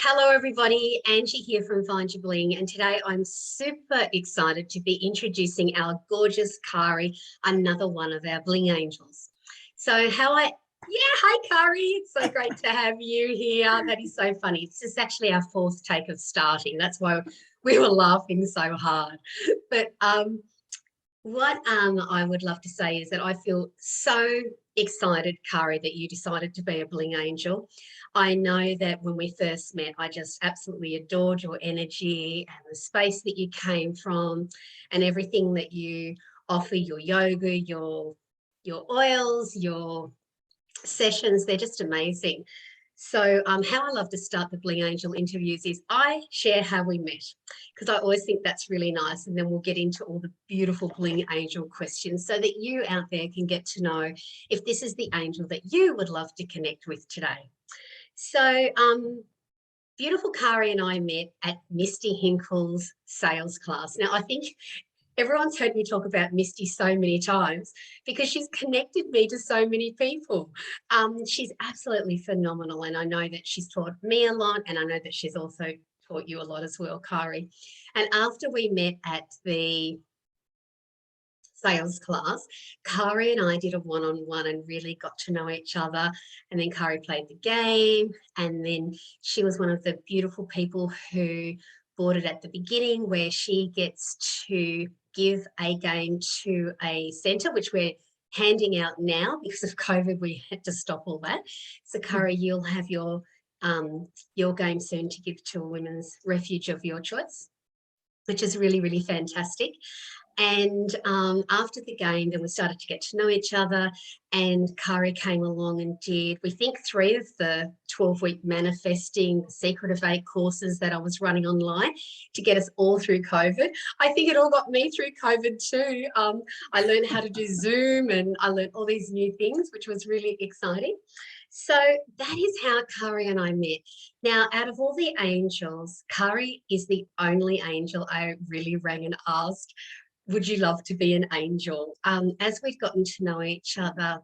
Hello, everybody. Angie here from Find Your Bling, and today I'm super excited to be introducing our gorgeous Cari, another one of our Bling Angels. Hi, Cari. It's so great to have you here. That is so funny. This is actually our fourth take of starting. That's why we were laughing so hard. But what I would love to say is that I feel so excited, Cari, that you decided to be a Bling Angel. I know that when we first met, I just absolutely adored your energy and the space that you came from and everything that you offer, your yoga, your oils, your sessions. They're just amazing. So how I love to start the Bling Angel interviews is I share how we met, because I always think that's really nice. And then we'll get into all the beautiful Bling Angel questions so that you out there can get to know if this is the angel that you would love to connect with today. So beautiful Cari and I met at Misty Hinkle's sales class. Now, I think everyone's heard me talk about Misty so many times because she's connected me to so many people. She's absolutely phenomenal, and I know that she's taught me a lot, and I know that she's also taught you a lot as well, Cari. And after we met at the sales class, Cari and I did a one-on-one and really got to know each other. And then Cari played the game, and then she was one of the beautiful people who bought it at the beginning, where she gets to give a game to a centre, which we're handing out now because of COVID. We had to stop all that. So Cari, you'll have your game soon to give to a women's refuge of your choice, which is really, really fantastic. And after the game, then we started to get to know each other, and Cari came along and did, we think, 3 of the 12-week manifesting the Secret of 8 courses that I was running online to get us all through COVID. I think it all got me through COVID too. I learned how to do Zoom, and I learned all these new things, which was really exciting. So that is how Cari and I met. Now, out of all the angels, Cari is the only angel I really rang and asked, would you love to be an angel? As we've gotten to know each other,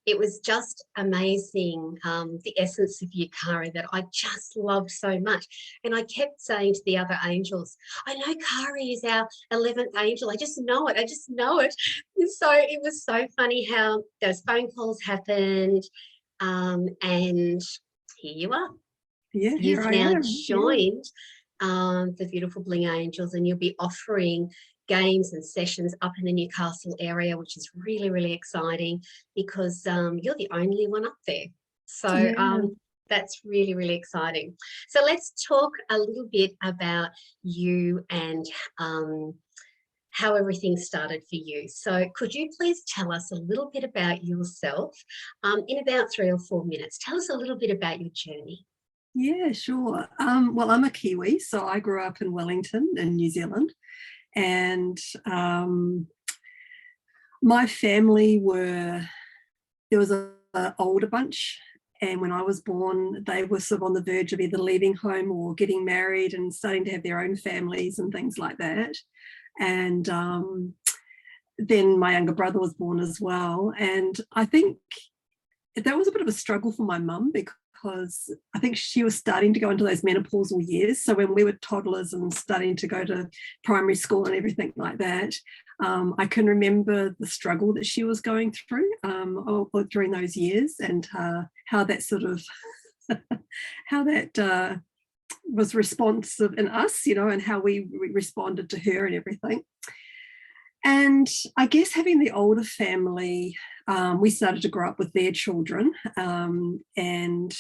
it was just amazing, the essence of you, Cari, that I just loved so much. And I kept saying to the other angels, I know Cari is our 11th angel. I just know it. I just know it. And so it was so funny how those phone calls happened. And here you are. Yeah, you've now joined the beautiful Bling Angels, and you'll be offering games and sessions up in the Newcastle area, which is really, really exciting because you're the only one up there. So that's really, really exciting. So let's talk a little bit about you and how everything started for you. So could you please tell us a little bit about yourself in about 3 or 4 minutes? Tell us a little bit about your journey. Yeah, sure. Well, I'm a Kiwi, so I grew up in Wellington in New Zealand, and my family there was an older bunch, and when I was born, they were sort of on the verge of either leaving home or getting married and starting to have their own families and things like that. And then my younger brother was born as well. And I think that was a bit of a struggle for my mum because I think she was starting to go into those menopausal years. So when we were toddlers and starting to go to primary school and everything like that, I can remember the struggle that she was going through during those years, and how that sort of how that was responsive in us, and how we responded to her and everything. And I guess having the older family, we started to grow up with their children, and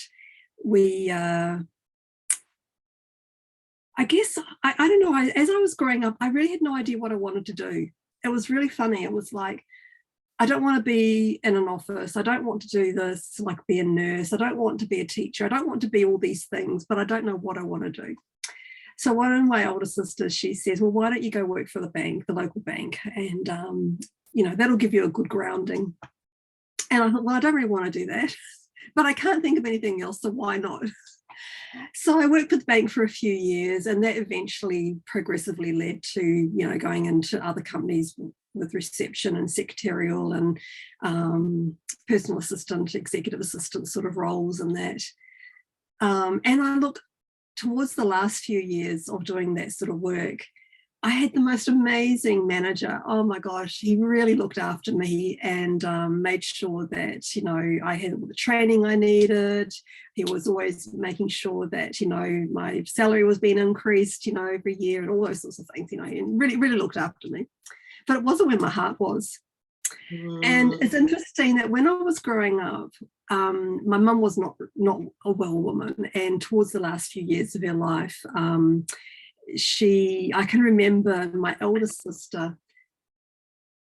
we, I guess, I don't know, as I was growing up, I really had no idea what I wanted to do. It was really funny. It was like, I don't want to be in an office. I don't want to do this, like be a nurse. I don't want to be a teacher. I don't want to be all these things, but I don't know what I want to do. So one of my older sisters, she says, well, why don't you go work for the bank, the local bank? And, that'll give you a good grounding. And I thought, well, I don't really want to do that, but I can't think of anything else, so why not? So I worked for the bank for a few years, and that eventually progressively led to, going into other companies with reception and secretarial and personal assistant, executive assistant sort of roles and that. And towards the last few years of doing that sort of work, I had the most amazing manager. Oh my gosh, he really looked after me and made sure that, you know, I had all the training I needed. He was always making sure that, you know, my salary was being increased, you know, every year and all those sorts of things, you know, and really, really looked after me. But it wasn't where my heart was. And it's interesting that when I was growing up, my mum was not a well woman, and towards the last few years of her life, I can remember my eldest sister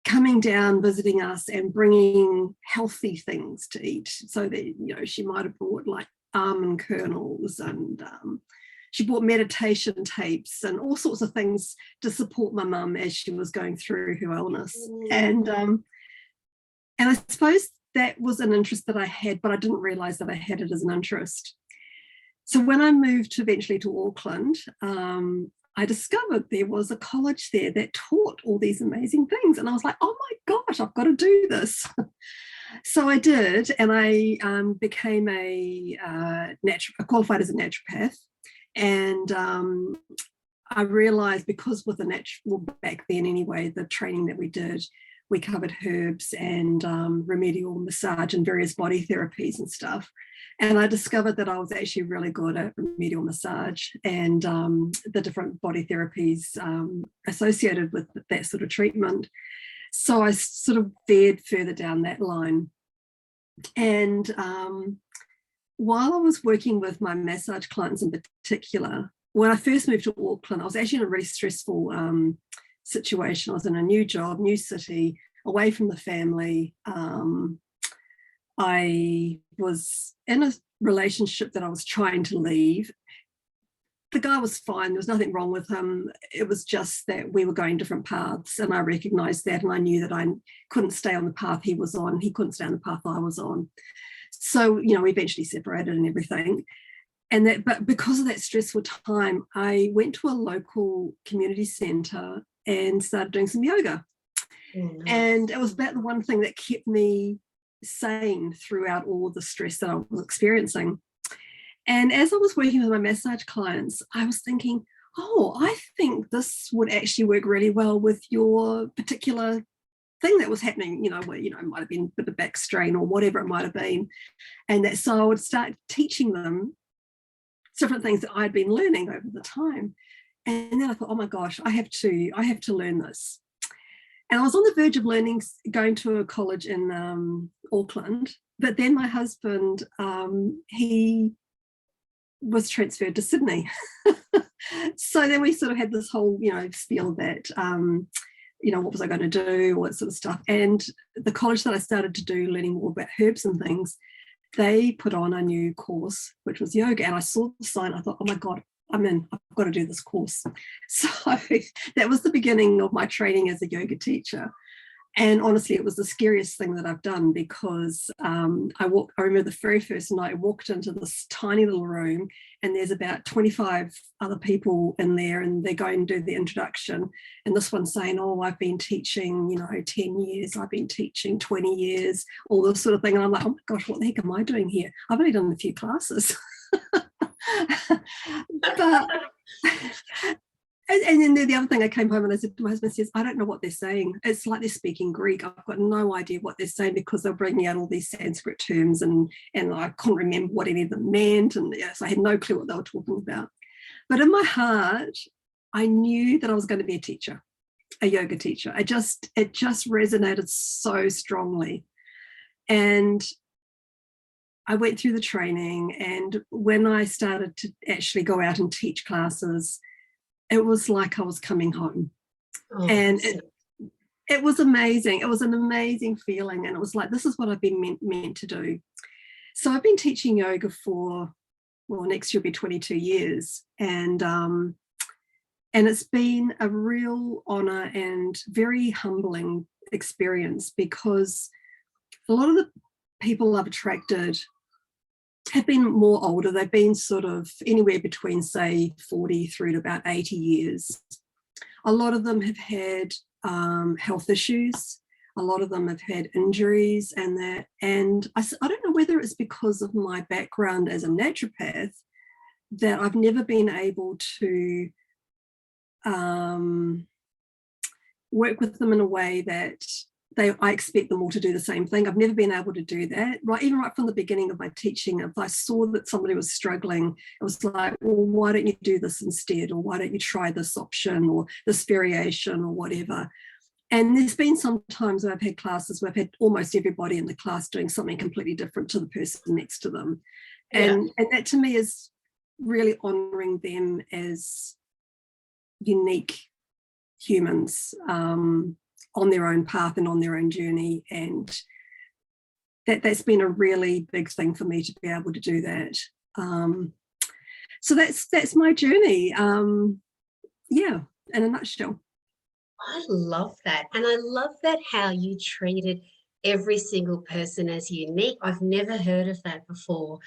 coming down, visiting us and bringing healthy things to eat. So that, you know, she might have brought like almond kernels, and she bought meditation tapes and all sorts of things to support my mum as she was going through her illness. And I suppose that was an interest that I had, but I didn't realise that I had it as an interest. So when I moved eventually to Auckland, I discovered there was a college there that taught all these amazing things. And I was like, oh my gosh, I've got to do this. So I did, and I became qualified as a naturopath. And I realised, because with back then anyway, the training that we did, we covered herbs and remedial massage and various body therapies and stuff. And I discovered that I was actually really good at remedial massage and the different body therapies associated with that sort of treatment. So I sort of veered further down that line. And while I was working with my massage clients in particular, when I first moved to Auckland, I was actually in a really stressful situation. I was in a new job, new city, away from the family. I was in a relationship that I was trying to leave. The guy was fine. There was nothing wrong with him. It was just that we were going different paths, and I recognized that, and I knew that I couldn't stay on the path he was on. He couldn't stay on the path I was on. So, you know, we eventually separated and everything. But because of that stressful time, I went to a local community centre and started doing some yoga. And it was about the one thing that kept me sane throughout all the stress that I was experiencing. And as I was working with my massage clients, I was thinking, oh, I think this would actually work really well with your particular thing that was happening, you know, where, you know, it might have been a bit of back strain or whatever it might have been. And that, so I would start teaching them different things that I'd been learning over the time. And then I thought, oh my gosh, I have to learn this. And I was on the verge of going to a college in Auckland, but then my husband, he was transferred to Sydney. So then we sort of had this whole, you know, spiel that, you know, what was I going to do, all that sort of stuff. And the college that I started to do, learning more about herbs and things, they put on a new course, which was yoga. And I saw the sign, I thought, oh my God, I'm in, I've got to do this course. So that was the beginning of my training as a yoga teacher. And honestly, it was the scariest thing that I've done, because I remember the very first night I walked into this tiny little room, and there's about 25 other people in there, and they're going to do the introduction. And this one's saying, oh, I've been teaching, you know, 10 years, I've been teaching 20 years, all this sort of thing. And I'm like, oh my gosh, what the heck am I doing here? I've only done a few classes. But and then the other thing, I came home and I said to my husband, says, I don't know what they're saying. It's like they're speaking Greek. I've got no idea what they're saying, because they're bringing out all these Sanskrit terms, and I couldn't remember what any of them meant. And yes, I had no clue what they were talking about. But in my heart, I knew that I was going to be a teacher, a yoga teacher. It just resonated so strongly. And I went through the training, and when I started to actually go out and teach classes, it was like I was coming home. Oh, and it was amazing. It was an amazing feeling. And it was like, this is what I've been meant to do. So I've been teaching yoga for, well, next year will be 22 years. And it's been a real honor and very humbling experience, because a lot of the people I've attracted have been more older. They've been sort of anywhere between, say, 40 through to about 80 years. A lot of them have had health issues. A lot of them have had injuries and that. And I don't know whether it's because of my background as a naturopath, that I've never been able to work with them in a way that I expect them all to do the same thing. I've never been able to do that. Even right from the beginning of my teaching, if I saw that somebody was struggling, it was like, well, why don't you do this instead? Or why don't you try this option or this variation or whatever? And there's been some times where I've had classes where I've had almost everybody in the class doing something completely different to the person next to them. And that to me is really honouring them as unique humans on their own path and on their own journey. And that's been a really big thing for me to be able to do that. So that's my journey. In a nutshell. I love that. And I love that how you treated every single person as unique. I've never heard of that before.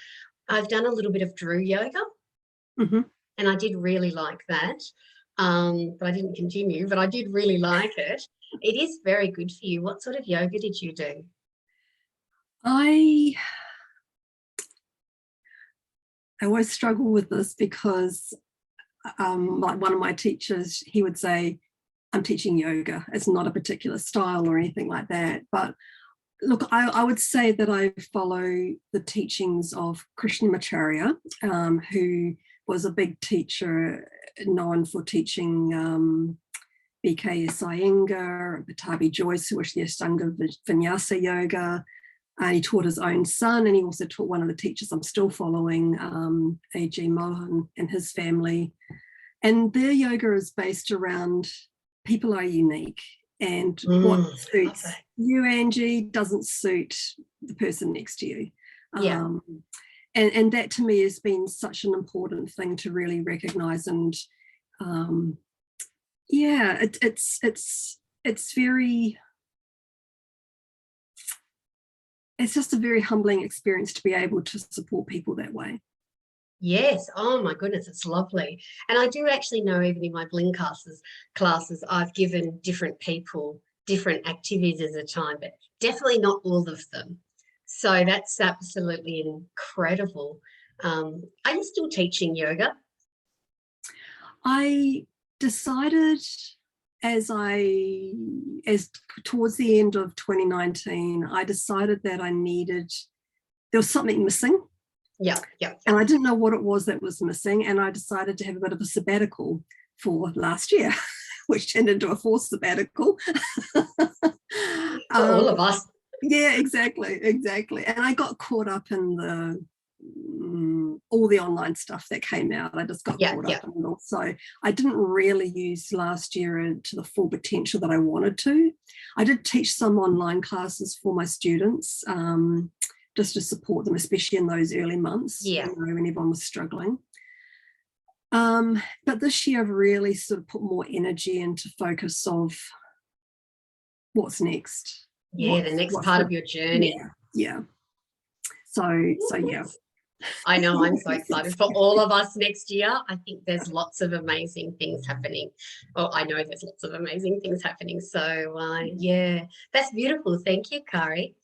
I've done a little bit of Drew yoga, and I did really like that. But I didn't continue, but I did really like it. It is very good for you. What sort of yoga did you do? I always struggle with this because like one of my teachers, he would say, I'm teaching yoga. It's not a particular style or anything like that. But look, I would say that I follow the teachings of Krishnamacharya, who was a big teacher known for teaching BKS Iyengar, Patabi Joyce, who was the Ashtanga Vinyasa Yoga. And he taught his own son, and he also taught one of the teachers I'm still following, A.G. Mohan and his family. And their yoga is based around people are unique, and what suits you, Angie, doesn't suit the person next to you. And that to me has been such an important thing to really recognize. And it's just a very humbling experience to be able to support people that way. Yes. Oh my goodness, it's lovely. And I do actually know, even in my Bling classes, I've given different people different activities at a time, but definitely not all of them. So that's absolutely incredible. Are you still teaching yoga? I decided as towards the end of 2019, I decided that there was something missing. Yeah. And I didn't know what it was that was missing. And I decided to have a bit of a sabbatical for last year, which turned into a fourth sabbatical. All of us. Yeah, exactly. And I got caught up in all the online stuff that came out. I just got caught up in it all. So I didn't really use last year to the full potential that I wanted to. I did teach some online classes for my students, just to support them, especially in those early months, when everyone was struggling. But this year I've really sort of put more energy into focus of what's next. The next part of your journey. Yeah. So yeah. I know, I'm so excited for all of us next year. I think there's lots of amazing things happening. Well, I know there's lots of amazing things happening. So that's beautiful. Thank you, Cari.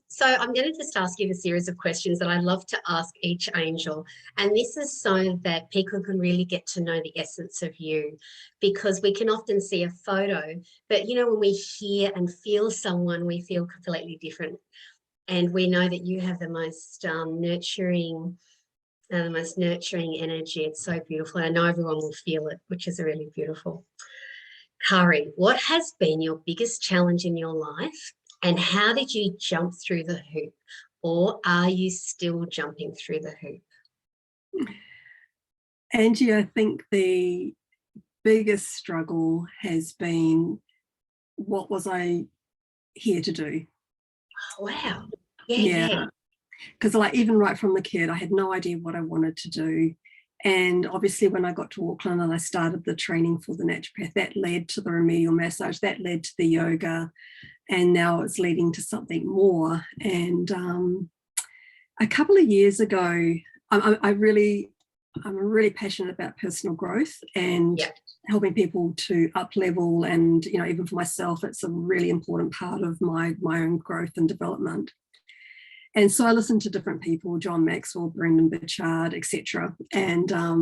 So I'm going to just ask you a series of questions that I love to ask each angel. And this is so that people can really get to know the essence of you, because we can often see a photo, but, when we hear and feel someone, we feel completely different. And we know that you have the most nurturing energy. It's so beautiful. I know everyone will feel it, which is really beautiful. Cari, what has been your biggest challenge in your life? And how did you jump through the hoop? Or are you still jumping through the hoop? Angie, I think the biggest struggle has been, what was I here to do? Oh, wow. Yeah. Because even right from the kid, I had no idea what I wanted to do. And obviously when I got to Auckland and I started the training for the naturopath, that led to the remedial massage, that led to the yoga, and now it's leading to something more. And a couple of years ago, I'm really passionate about personal growth and helping people to up level. And, even for myself, it's a really important part of my own growth and development. And so I listened to different people, John Maxwell, Brendan Burchard, etc. And I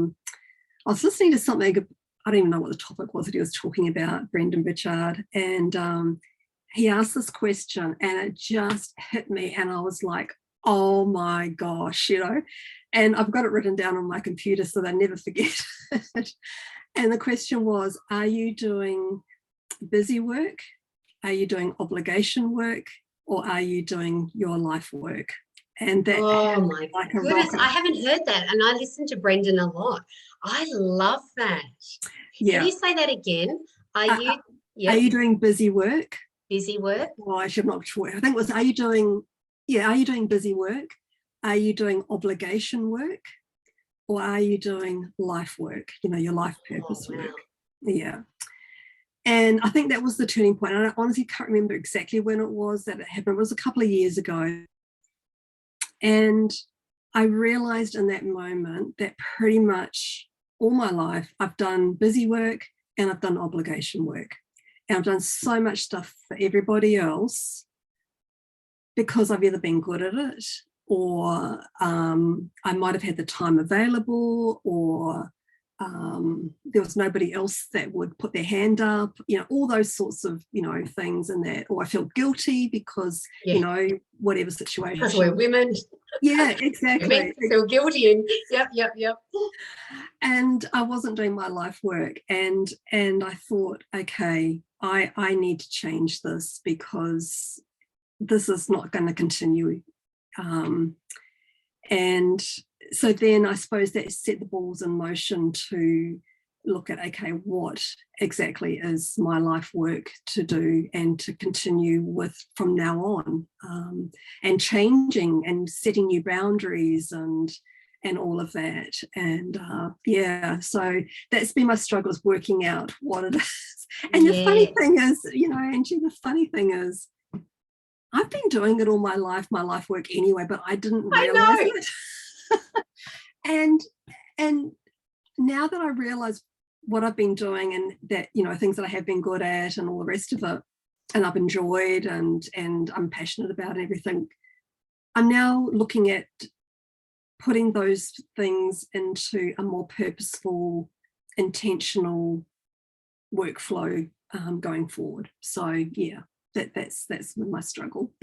was listening to something, I don't even know what the topic was that he was talking about, Brendan Burchard, and he asked this question and it just hit me, and I was like, oh my gosh, you know, and I've got it written down on my computer so that I never forget it. And the question was, are you doing busy work? Are you doing obligation work? Or are you doing your life work? And that, oh my like a goodness, rocket. I haven't heard that, and I listen to Brendan a lot. I love that. Can Yeah. you say that again? Are you, Are yep, you doing busy work? busy work? Well, actually, I'm not sure. I think it was, are you doing busy work? Are you doing obligation work? Or are you doing life work, you know, your life purpose Oh, wow. work? Yeah. And I think that was the turning point. I honestly can't remember exactly when it was that it happened. It was a couple of years ago. And I realized in that moment that pretty much all my life I've done busy work and I've done obligation work. And I've done so much stuff for everybody else because I've either been good at it, or I might have had the time available, or there was nobody else that would put their hand up, you know, all those sorts of, you know, things, and that, or I feel guilty because, Yeah, you know, whatever situation. because we're women. Yeah, exactly. We feel guilty, and yep. And I wasn't doing my life work, and I thought, okay, I need to change this because this is not going to continue. And so then I suppose that set the balls in motion to look at, okay, what exactly is my life work to do and to continue with from now on, and changing and setting new boundaries and all of that. And yeah, so that's been my struggle, is working out what it is. And the funny thing is, you know, Angie, the funny thing is, I've been doing it all my life work anyway, but I didn't realize it. And now that I realize what I've been doing, and that, you know, things that I have been good at and all the rest of it, and I've enjoyed and I'm passionate about and everything, I'm now looking at putting those things into a more purposeful, intentional workflow going forward. So yeah, that's my struggle.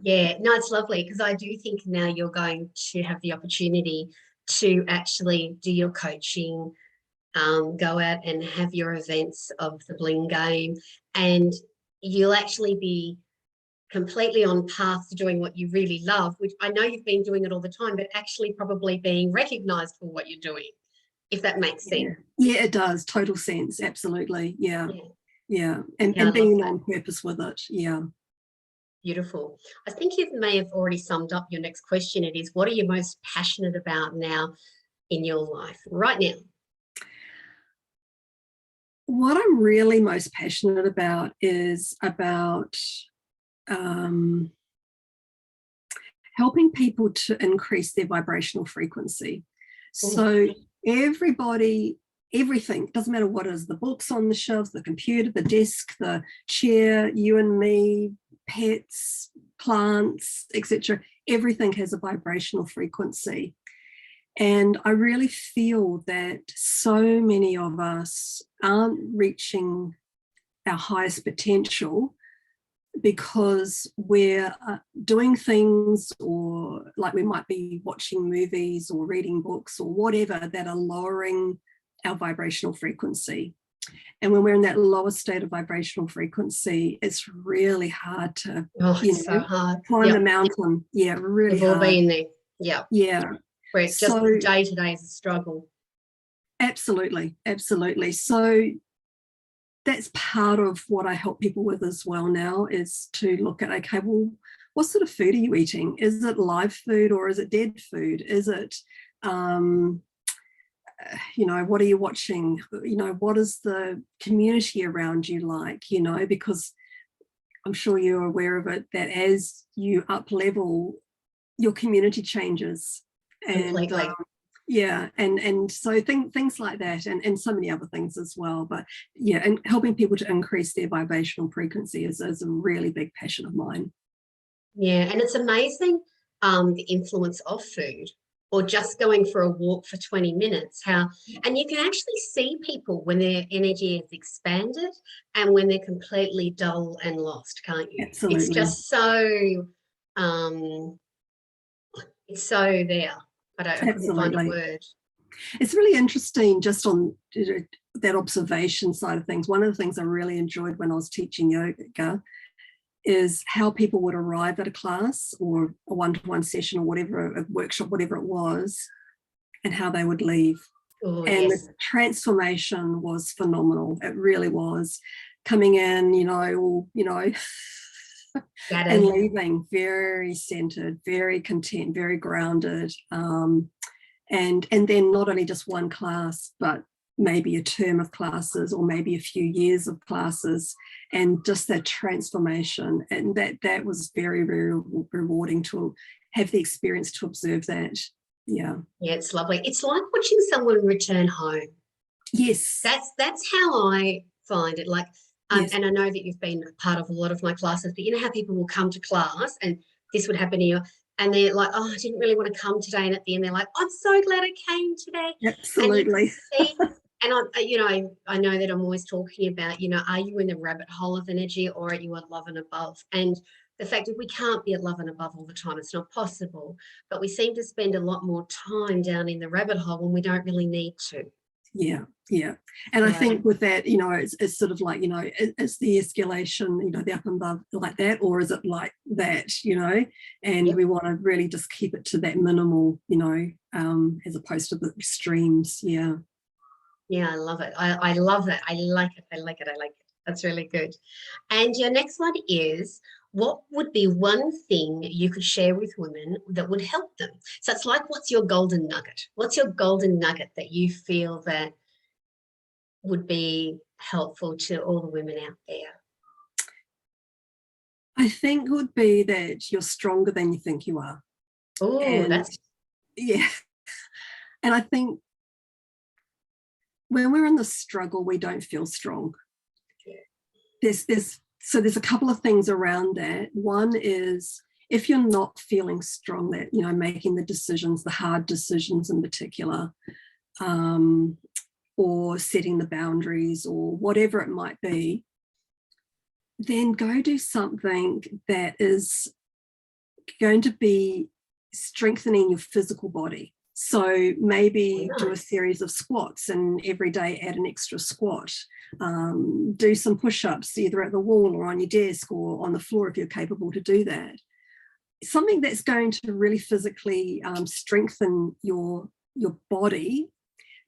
Yeah, no, it's lovely, because I do think now you're going to have the opportunity to actually do your coaching, go out and have your events of the Bling game, and you'll actually be completely on path to doing what you really love, which I know you've been doing it all the time, but actually probably being recognised for what you're doing, if that makes sense. Yeah, it does. Total sense. Absolutely. Yeah. Yeah. And Yeah, being on purpose with it. Yeah. Beautiful. I think you may have already summed up your next question. It is, what are you most passionate about now in your life right now? What I'm really most passionate about is about helping people to increase their vibrational frequency. So everybody, everything, doesn't matter what it is, the books on the shelves, the computer, the desk, the chair, you and me, pets, plants, etc., everything has a vibrational frequency. And I really feel that so many of us aren't reaching our highest potential because we're doing things, or like we might be watching movies or reading books or whatever, that are lowering our vibrational frequency. And when we're in that lower state of vibrational frequency, it's really hard to, so hard. Climb the mountain. Yeah, really We've all hard. been there. Yeah. Yeah. Where it's just day to day is a struggle. Absolutely. So that's part of what I help people with as well now, is to look at, okay, well, what sort of food are you eating? Is it live food or is it dead food? Is it, what are you watching? What is the community around you like? Because I'm sure you're aware of it, that as you up level, your community changes. Completely. And so things like that, and so many other things as well. But yeah, and helping people to increase their vibrational frequency is a really big passion of mine. Yeah, and it's amazing the influence of food, or just going for a walk for 20 minutes, and you can actually see people when their energy is expanded and when they're completely dull and lost, can't you? Absolutely. It's just so, it's so there. I couldn't find a word. It's really interesting just on that observation side of things. One of the things I really enjoyed when I was teaching yoga is how people would arrive at a class or a one-to-one session or whatever, a workshop, whatever it was, and how they would leave. Oh, and yes. The transformation was phenomenal. It really was. Coming in, and leaving very centered, very content, very grounded. And then not only just one class, but maybe a term of classes or maybe a few years of classes, and just that transformation. And that was very, very rewarding to have the experience to observe that. Yeah. Yeah, it's lovely. It's like watching someone return home. Yes. That's how I find it. Like, yes. And I know that you've been part of a lot of my classes, but you know how people will come to class and this would happen to you, and they're like, oh, I didn't really want to come today. And at the end, they're like, I'm so glad I came today. Absolutely. And I know that I'm always talking about, are you in the rabbit hole of energy, or are you at love and above? And the fact that we can't be at love and above all the time, it's not possible. But we seem to spend a lot more time down in the rabbit hole when we don't really need to. Yeah. And I think with that, it's sort of like, it's the escalation, the up and above like that, or is it like that, and we want to really just keep it to that minimal, as opposed to the extremes. Yeah, I love it. I love that. I like it. That's really good. And your next one is, what would be one thing you could share with women that would help them? So it's like, what's your golden nugget? What's your golden nugget that you feel that would be helpful to all the women out there? I think it would be that you're stronger than you think you are. Oh, that's... Yeah. And I think when we're in the struggle, we don't feel strong. There's a couple of things around that. One is, if you're not feeling strong, that, making the decisions, the hard decisions in particular, or setting the boundaries or whatever it might be, then go do something that is going to be strengthening your physical body. So maybe do a series of squats, and every day add an extra squat. Do some push-ups either at the wall or on your desk or on the floor if you're capable to do that. Something that's going to really physically strengthen your body,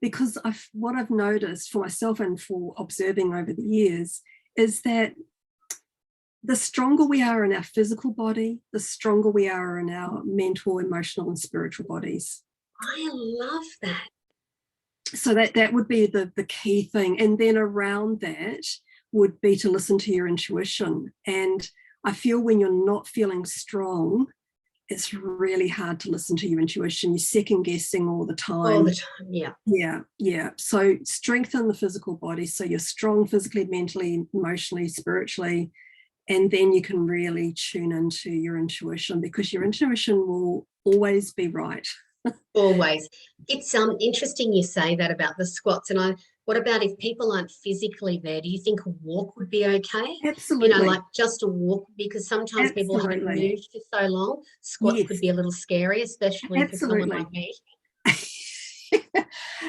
because what I've noticed for myself and for observing over the years is that the stronger we are in our physical body, the stronger we are in our mental, emotional, and spiritual bodies. I love that. So that would be the key thing. And then around that would be to listen to your intuition. And I feel when you're not feeling strong, it's really hard to listen to your intuition. You're second guessing all the time. All the time, yeah. Yeah. So strengthen the physical body so you're strong physically, mentally, emotionally, spiritually, and then you can really tune into your intuition, because your intuition will always be right. Always. It's interesting you say that about the squats. And what about if people aren't physically there? Do you think a walk would be okay? Absolutely. Like just a walk, because sometimes people haven't moved for so long. Squats could be a little scary, especially for someone like me.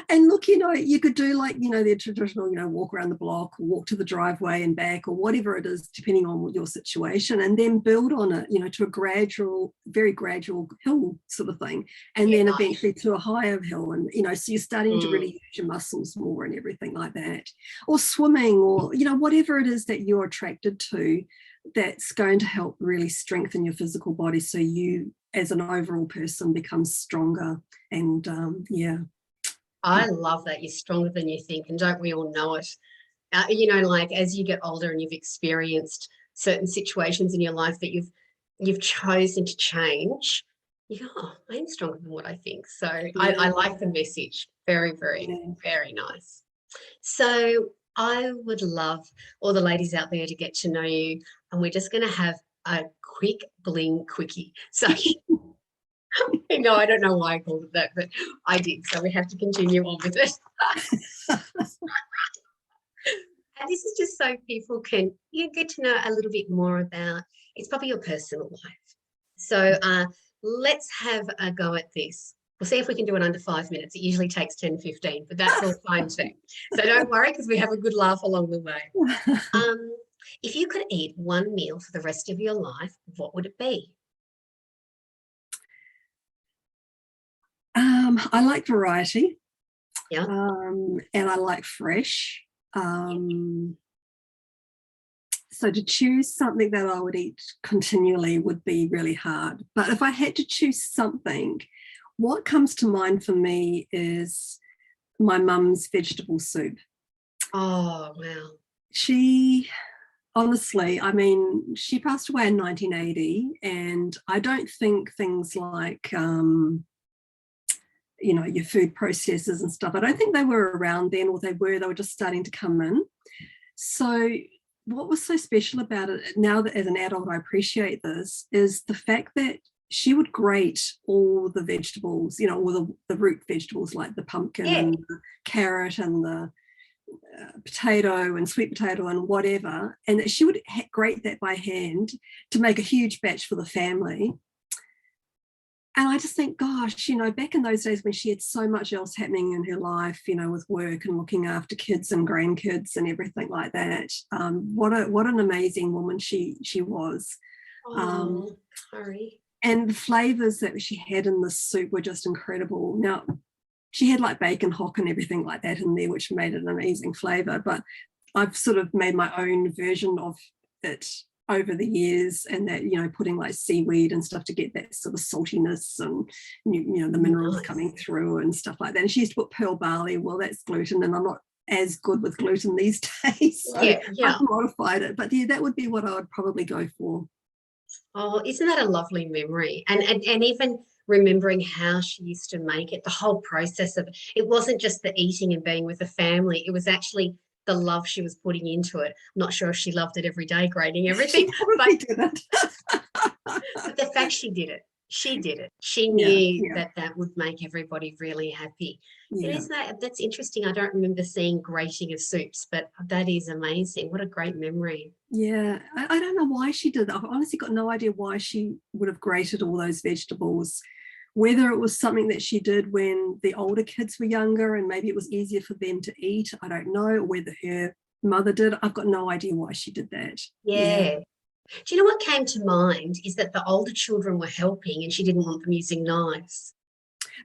And look, you could do like, the traditional, walk around the block or walk to the driveway and back or whatever it is, depending on your situation, and then build on it, to a very gradual hill sort of thing. And then eventually to a higher hill. And, so you're starting to really use your muscles more and everything like that. Or swimming, or, whatever it is that you're attracted to, that's going to help really strengthen your physical body. So you, as an overall person, become stronger. And I love that. You're stronger than you think, and don't we all know it? Like as you get older and you've experienced certain situations in your life that you've chosen to change, you go, oh, I'm stronger than what I think. So I like the message. Very, very, very nice. So I would love all the ladies out there to get to know you, and we're just going to have a quick bling quickie. So No, I don't know why I called it that, but I did. So we have to continue on with it. And this is just so people can get to know a little bit more about, it's probably your personal life. So let's have a go at this. We'll see if we can do it under 5 minutes. It usually takes 10, 15, but that's all fine too. So don't worry, because we have a good laugh along the way. If you could eat one meal for the rest of your life, what would it be? I like variety. Yeah. And I like fresh. So to choose something that I would eat continually would be really hard. But if I had to choose something, what comes to mind for me is my mum's vegetable soup. Oh, wow. She, honestly, I mean, she passed away in 1980, and I don't think things like, your food processors and stuff, I don't think they were around then, or they were just starting to come in. So what was so special about it, now that as an adult I appreciate this, is the fact that she would grate all the vegetables, all the root vegetables like the pumpkin and the carrot and the potato and sweet potato and whatever, and that she would grate that by hand to make a huge batch for the family. And I just think, gosh, back in those days when she had so much else happening in her life, with work and looking after kids and grandkids and everything like that, what an amazing woman she was. Oh, Cari. And the flavours that she had in the soup were just incredible. Now, she had like bacon hock and everything like that in there, which made it an amazing flavour. But I've sort of made my own version of it over the years, and that, putting like seaweed and stuff to get that sort of saltiness and, the minerals coming through and stuff like that. And she used to put pearl barley. Well, that's gluten, and I'm not as good with gluten these days. So I've modified it. But yeah, that would be what I would probably go for. Oh, isn't that a lovely memory? And even remembering how she used to make it, the whole process of it. It wasn't just the eating and being with the family. It was actually the love she was putting into it. I'm not sure if she loved it every day, grating everything. She didn't. But the fact she did it. She did it. She knew that would make everybody really happy. Yeah. That's interesting. I don't remember seeing grating of soups, but that is amazing. What a great memory. Yeah, I don't know why she did that. I've honestly got no idea why she would have grated all those vegetables, whether it was something that she did when the older kids were younger and maybe it was easier for them to eat. I don't know, or whether her mother did. I've got no idea why she did that. Yeah. Do you know what came to mind is that the older children were helping and she didn't want them using knives.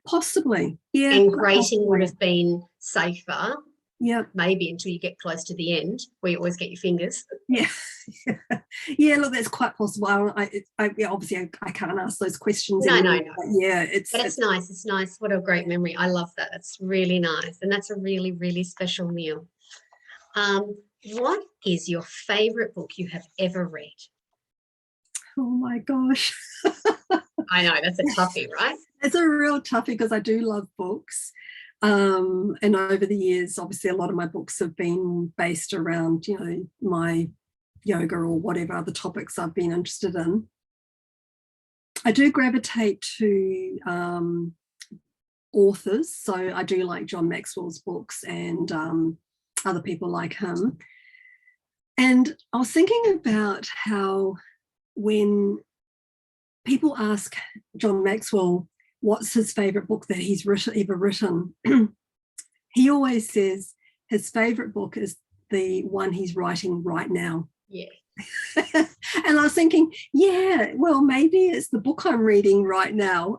Possibly, yeah. And grating would have been safer. Yeah. Maybe until you get close to the end where you always get your fingers. Yeah. Yeah, look, that's quite possible. Obviously I can't ask those questions anymore. No. But yeah, it's nice. It's nice. What a great memory. I love that. It's really nice. And that's a really, really special meal. What is your favourite book you have ever read? Oh my gosh. I know, that's a toughie, right? It's a real toughie because I do love books. And over the years, obviously, a lot of my books have been based around, my yoga or whatever other topics I've been interested in. I do gravitate to authors. So I do like John Maxwell's books and other people like him. And I was thinking about how when people ask John Maxwell what's his favourite book that he's ever written, he always says his favourite book is the one he's writing right now. Yeah. And I was thinking, yeah, well, maybe it's the book I'm reading right now.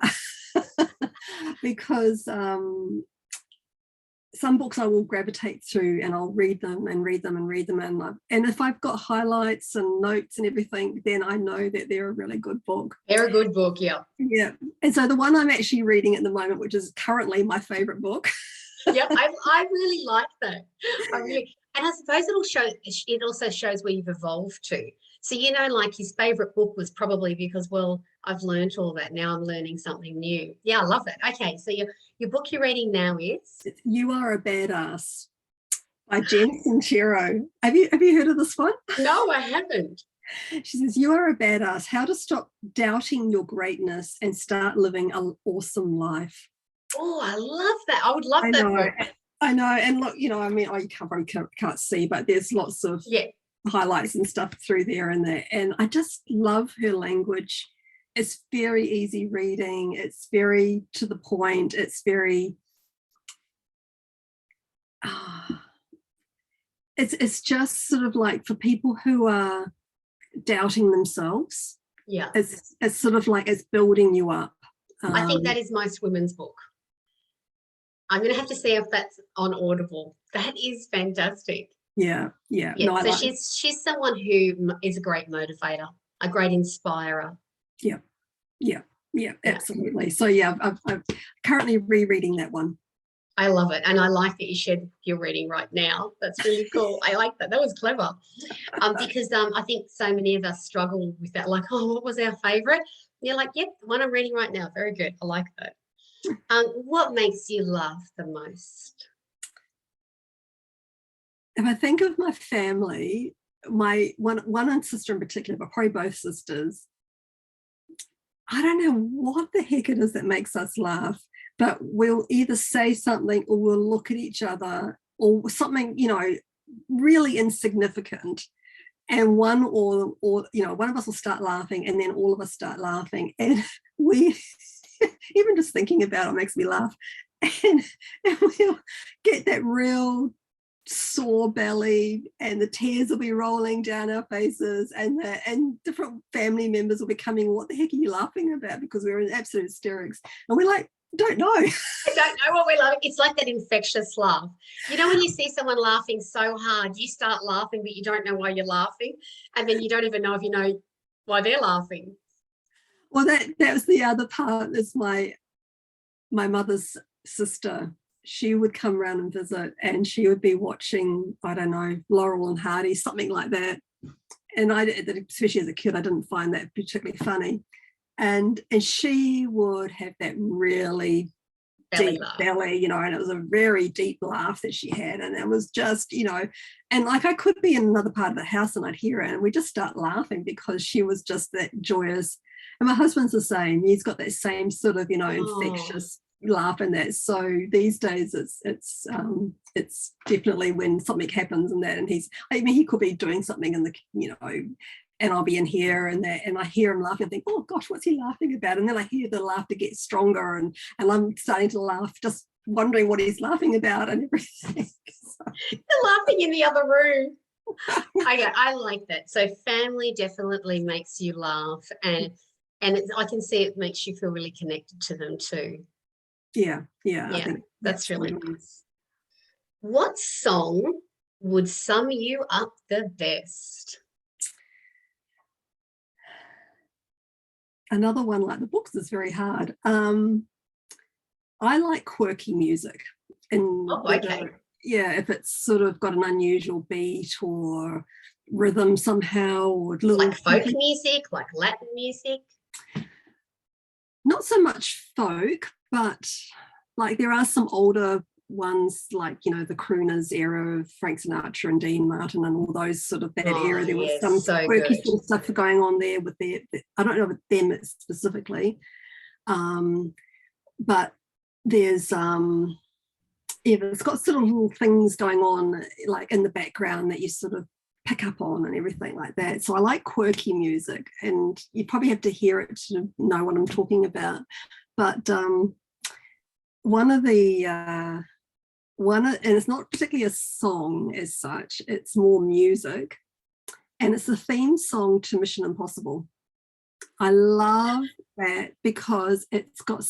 Because some books I will gravitate through and I'll read them and read them and read them. And if I've got highlights and notes and everything, then I know that they're a really good book. They're a good book, yeah. Yeah. And so the one I'm actually reading at the moment, which is currently my favourite book. Yeah, I really like that. And I suppose it also shows where you've evolved to. So, like his favourite book was probably because, well, I've learned all that. Now I'm learning something new. Yeah, I love that. Okay, so your book you're reading now is? You Are a Badass by Jen Sincero. Have you heard of this one? No, I haven't. She says, you are a badass. How to stop doubting your greatness and start living an awesome life. Oh, I love that. I would love I that know. book. I know. And look, you know, I mean, you can't see, but there's lots of highlights and stuff through there and there. And I just love her language. It's very easy reading. It's very to the point. It's very, it's just sort of like for people who are doubting themselves. Yeah. It's sort of like it's building you up. I think that is most women's book. I'm going to have to see if that's on Audible. That is fantastic. Yeah. No, so she's someone who is a great motivator, a great inspirer. Yeah, absolutely. So yeah, I'm currently rereading that one. I love it, and I like that you shared your reading right now. That's really cool. I like that. That was clever, because I think so many of us struggle with that. Like, oh, what was our favourite? You're like, yep, the one I'm reading right now. Very good. I like that. What makes you laugh the most? If I think of my family, my one sister in particular, but probably both sisters, I don't know what the heck it is that makes us laugh, but we'll either say something or we'll look at each other or something, you know, really insignificant. And one or you know, one of us will start laughing and then all of us start laughing. And we, even just thinking about it makes me laugh. And we'll get that real sore belly and the tears will be rolling down our faces and different family members will be coming, what the heck are you laughing about? Because we're in absolute hysterics. And we're like, don't know. I don't know what we're laughing. It's like that infectious laugh. You know, when you see someone laughing so hard, you start laughing, but you don't know why you're laughing. And then you don't even know if you know why they're laughing. Well, that was the other part is my mother's sister. She would come around and visit and she would be watching, I don't know, Laurel and Hardy, something like that. And especially as a kid, I didn't find that particularly funny. And she would have that really deep belly, you know, and it was a very deep laugh that she had. And it was just, you know, and like I could be in another part of the house and I'd hear it and we just start laughing because she was just that joyous. And my husband's the same. He's got that same sort of, you know, infectious laugh in that. So these days it's definitely when something happens and that, and he could be doing something in the, you know, and I'll be in here and that, and I hear him laughing and think, oh gosh, what's he laughing about? And then I hear the laughter get stronger and I'm starting to laugh, just wondering what he's laughing about and everything. They're laughing in the other room. I like that. So family definitely makes you laugh, and I can see it makes you feel really connected to them too. Yeah. I think that's really nice. What song would sum you up the best? Another one like the books is very hard. I like quirky music, and if it's sort of got an unusual beat or rhythm somehow, or like folk music, like Latin music. Not so much folk, but like there are some older ones, like, you know, the crooners era of Frank Sinatra and Dean Martin and all those sort of that era. There was some quirky sort of stuff going on there with I don't know with them specifically, but there's it's got sort of little things going on like in the background that you sort of pick up on and everything like that. So I like quirky music, and you probably have to hear it to know what I'm talking about. But one of and it's not particularly a song as such, it's more music, and it's the theme song to Mission Impossible. I love that because it's got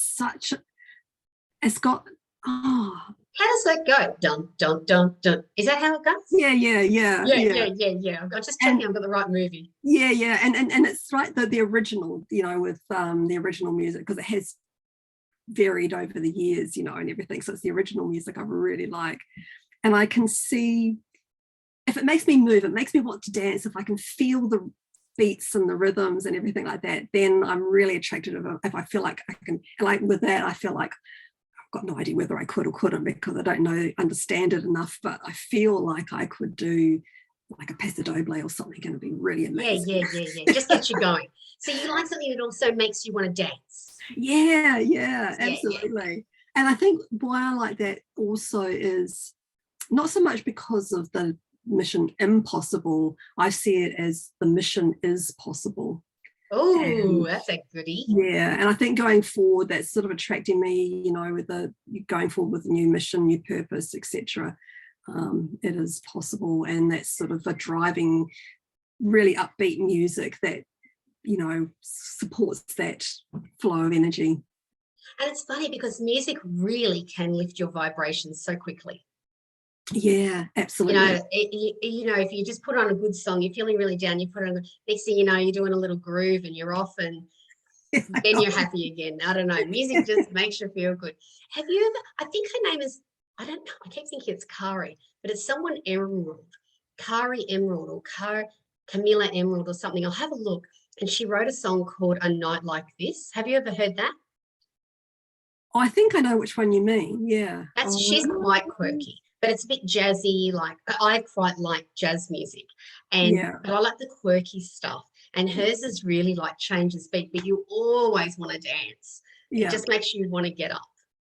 how does that go? Dun dun dun dun. Is that how it goes? Yeah. I'm just checking I've got the right movie. Yeah, and it's like the original, you know, with the original music, because it has varied over the years, you know, and everything. So it's the original music I really like, and I can see if it makes me move, it makes me want to dance. If I can feel the beats and the rhythms and everything like that, then I'm really attracted to it. If I feel like I can, like with that, I feel like got no idea whether I could or couldn't because I don't understand it enough, but I feel like I could do like a paso doble or something going to be really amazing. Yeah. Just get you going. So you like something that also makes you want to dance. Yeah, absolutely. And I think why I like that also is not so much because of the mission impossible. I see it as the mission is possible. Oh, that's a goodie. Yeah, and I think going forward, that's sort of attracting me, with the going forward with a new mission, new purpose, etc. It is possible, and that's sort of a driving, really upbeat music that supports that flow of energy. And it's funny because music really can lift your vibrations so quickly. Yeah, absolutely. If you just put on a good song, you're feeling really down, you put on, next thing you know, you're doing a little groove and you're off, and then you're happy again. I don't know. Music just makes you feel good. Have you ever, I think her name is, I don't know, I keep thinking it's Cari, but it's someone Emerald, Cari Emerald or Camilla Emerald or something. I'll have a look. And she wrote a song called A Night Like This. Have you ever heard that? I think I know which one you mean. Yeah. She's quite quirky, but it's a bit jazzy. Like, I quite like jazz music, but I like the quirky stuff. And hers is really like changes beat, but you always want to dance. It just makes you want to get up.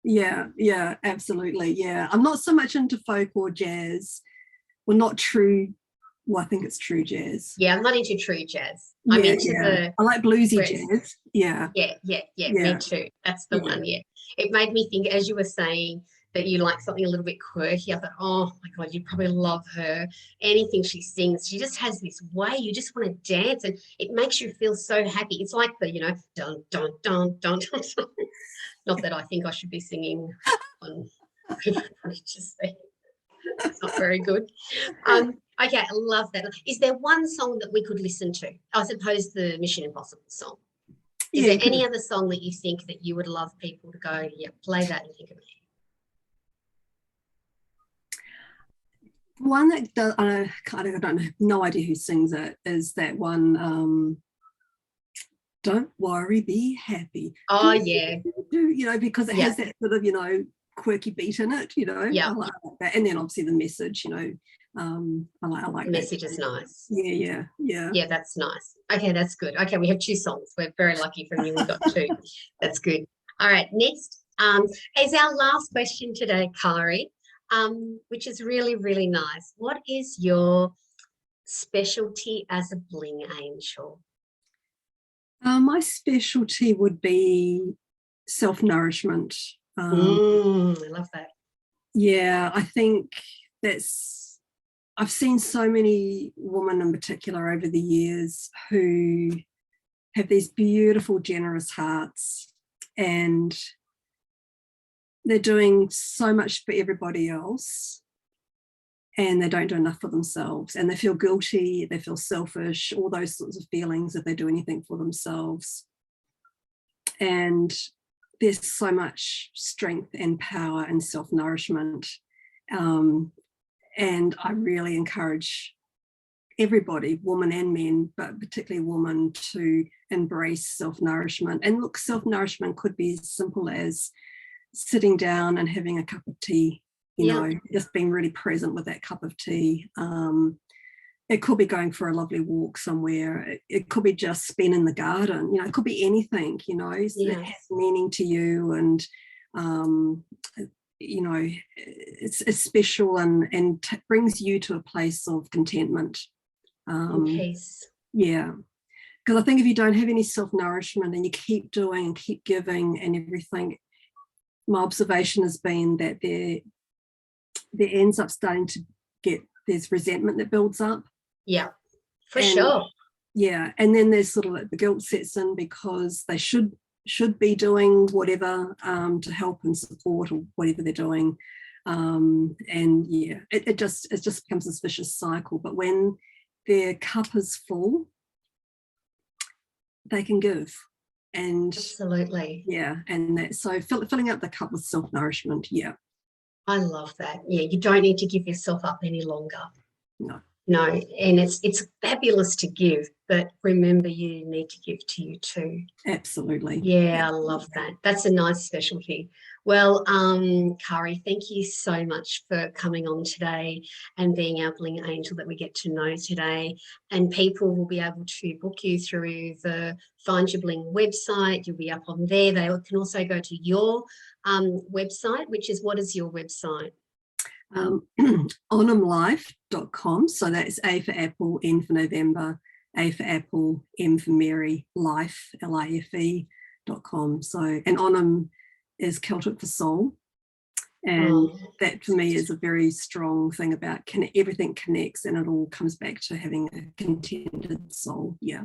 Yeah, absolutely. Yeah, I'm not so much into folk or jazz. Well, not true. Well, I think it's true jazz. Yeah, I'm not into true jazz. I'm into I like bluesy jazz. Yeah. Me too. That's the one. Yeah. It made me think, as you were saying, that you like something a little bit quirky. I thought, oh my God, you probably love her. Anything she sings, she just has this way. You just want to dance, and it makes you feel so happy. It's like the, dun, dun, dun, dun, dun. Not that I think I should be singing on just there. It's not very good. Okay, I love that. Is there one song that we could listen to? I suppose the Mission Impossible song. Is there any other song that you think that you would love people to go, play that and think of me? One that does, I don't have no idea who sings it, is that one, Don't Worry, Be Happy. Oh, yeah. Because it has that sort of, quirky beat in it, I like that. And then obviously the message, I like the message is nice. Yeah, that's nice. Okay, that's good. Okay, we have 2 songs. We're very lucky from you. We got 2. That's good. All right, next is our last question today, Cari, which is really, really nice. What is your specialty as a bling angel? My specialty would be self-nourishment. I love that. Yeah, I think I've seen so many women in particular over the years who have these beautiful, generous hearts, and they're doing so much for everybody else, and they don't do enough for themselves, and they feel guilty, they feel selfish, all those sorts of feelings if they do anything for themselves. And there's so much strength and power in self-nourishment. And I really encourage everybody, women and men, but particularly women, to embrace self-nourishment. And look, self-nourishment could be as simple as sitting down and having a cup of tea, just being really present with that cup of tea. It could be going for a lovely walk somewhere. It could be just being in the garden. It could be anything, that has meaning to you, and it's special and brings you to a place of contentment. Peace. Yeah, because I think if you don't have any self-nourishment and you keep doing and keep giving and everything, my observation has been that there ends up starting to there's resentment that builds up. Yeah, for sure. Yeah, and then there's sort of like the guilt sets in because they should be doing whatever to help and support or whatever they're doing. It just becomes this vicious cycle. But when their cup is full, they can give. And absolutely. Yeah, and so filling up the cup with self-nourishment. Yeah. I love that. Yeah, you don't need to give yourself up any longer. No, and it's fabulous to give, but remember, you need to give to you too. Absolutely. Yeah, I love that. That's a nice specialty. Well, Cari, thank you so much for coming on today and being our Bling Angel that we get to know today. And people will be able to book you through the Find Your Bling website. You'll be up on there. They can also go to your website, which is, what is your website? onamlife.com. So that's A for Apple, N for November, A for Apple, M for Mary, life, life.com. So, and onam is Celtic for soul. And that for me is a very strong thing about everything connects and it all comes back to having a contented soul. Yeah.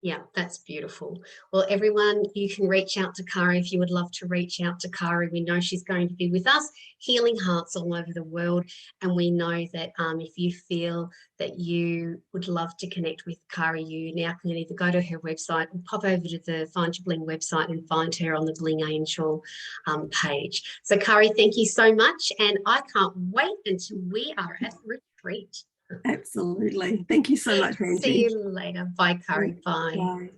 Yeah, that's beautiful. Well, everyone, you can reach out to Cari if you would love to reach out to Cari. We know she's going to be with us, healing hearts all over the world. And we know that if you feel that you would love to connect with Cari, you now can either go to her website or pop over to the Find Your Bling website and find her on the Bling Angel page. So, Cari, thank you so much. And I can't wait until we are at the retreat. Absolutely. Thank you so much, Angie. See you later. Bye, Cari. Bye. Bye.